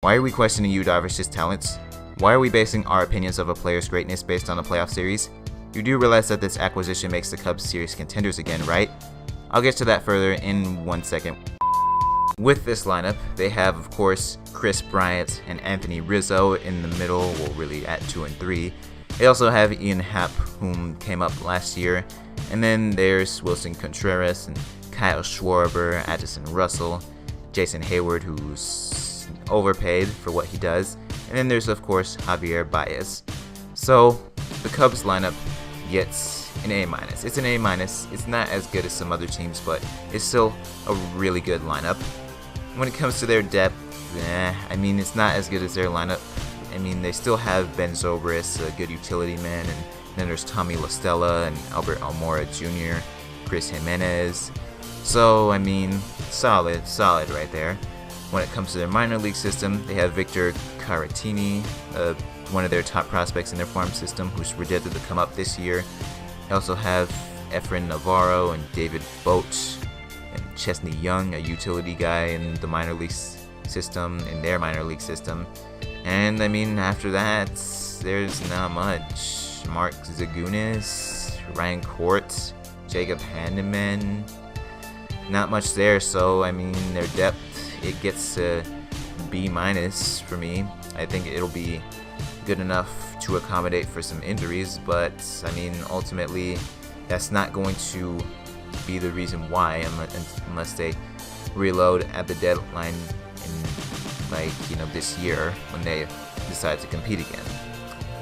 Why are we questioning Yu Darvish's talents? Why are we basing our opinions of a player's greatness based on a playoff series? You do realize that this acquisition makes the Cubs serious contenders again, right? I'll get to that further in 1 second. With this lineup, they have, of course, Chris Bryant and Anthony Rizzo in the middle, well, really at 2 and 3. They also have Ian Happ, whom came up last year, and then there's Wilson Contreras and Kyle Schwarber, Addison Russell, Jason Hayward, who's overpaid for what he does, and then there's, of course, Javier Baez. So, the Cubs lineup gets an A-. It's an A-. It's not as good as some other teams, but it's still a really good lineup. When it comes to their depth, it's not as good as their lineup. They still have Ben Zobrist, a good utility man, and then there's Tommy La Stella and Albert Almora Jr., Chris Jimenez. So, solid right there. When it comes to their minor league system, they have Victor Caratini, one of their top prospects in their farm system, who's projected to come up this year. They also have Efren Navarro and David Boat and Chesney Young, a utility guy in the minor league system, in their minor league system. And after that, there's not much. Mark Zagunis, Ryan Court, Jacob Handeman, not much there. So their depth, it gets a B- for me. I think it'll be good enough to accommodate for some injuries, but ultimately that's not going to be the reason why, unless they reload at the deadline in this year when they decide to compete again.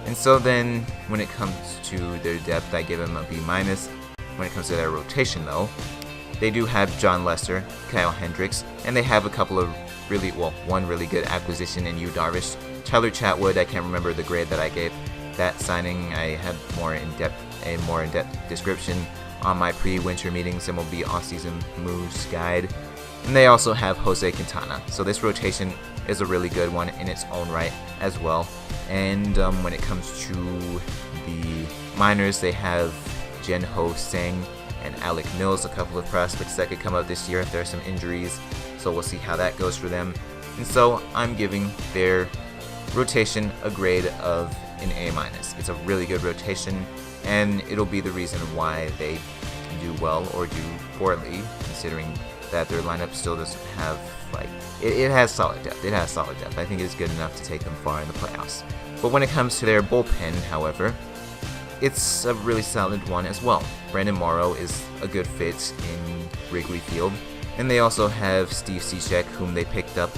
And so then when it comes to their depth, I give them a B-. When it comes to their rotation though, they do have John Lester, Kyle Hendricks, and they have a couple of one really good acquisition in Yu Darvish. Tyler Chatwood, I can't remember the grade that I gave that signing. I had a more in-depth description on my pre-winter meetings MLB offseason moves guide. And they also have Jose Quintana. So this rotation is a really good one in its own right as well. And when it comes to the minors, they have Jen-Ho Tseng and Alec Mills, a couple of prospects that could come up this year if there are some injuries. So we'll see how that goes for them. And so I'm giving their rotation a grade of an A-. It's a really good rotation, and it'll be the reason why they do well or do poorly, considering that their lineup still doesn't have, it has solid depth. I think it's good enough to take them far in the playoffs. But when it comes to their bullpen, however, it's a really solid one as well. Brandon Morrow is a good fit in Wrigley Field. And they also have Steve Cishek, whom they picked up.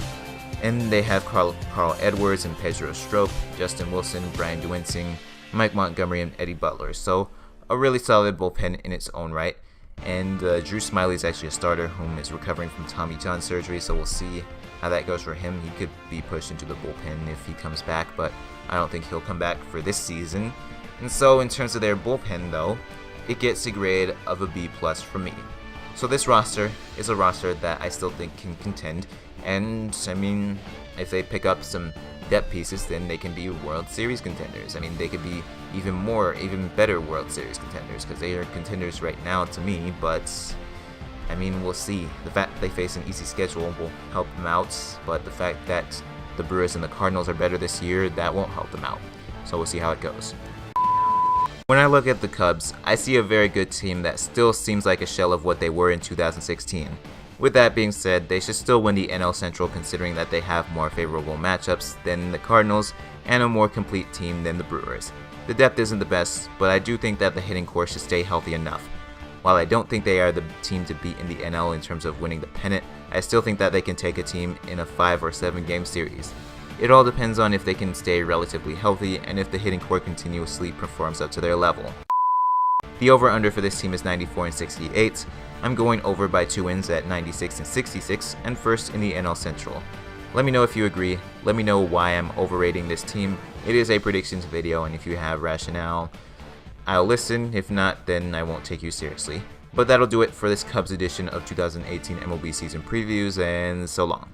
And they have Carl Edwards and Pedro Strop, Justin Wilson, Brian Duensing, Mike Montgomery, and Eddie Butler. So a really solid bullpen in its own right. And Drew Smiley is actually a starter whom is recovering from Tommy John surgery, so we'll see how that goes for him. He could be pushed into the bullpen if he comes back, but I don't think he'll come back for this season. And so in terms of their bullpen though, it gets a grade of a B+ from me. So this roster is a roster that I still think can contend, and if they pick up some depth pieces, then they can be World Series contenders. They could be even better World Series contenders, because they are contenders right now to me, but we'll see. The fact they face an easy schedule will help them out, but the fact that the Brewers and the Cardinals are better this year, that won't help them out. So we'll see how it goes. When I look at the Cubs, I see a very good team that still seems like a shell of what they were in 2016. With that being said, they should still win the NL Central, considering that they have more favorable matchups than the Cardinals and a more complete team than the Brewers. The depth isn't the best, but I do think that the hitting core should stay healthy enough. While I don't think they are the team to beat in the NL in terms of winning the pennant, I still think that they can take a team in a 5 or 7 game series. It all depends on if they can stay relatively healthy and if the hitting core continuously performs up to their level. The over-under for this team is 94 and 68. I'm going over by 2 wins at 96 and 66 and first in the NL Central. Let me know if you agree. Let me know why I'm overrating this team. It is a predictions video, and if you have rationale, I'll listen. If not, then I won't take you seriously. But that'll do it for this Cubs edition of 2018 MLB season previews, and so long.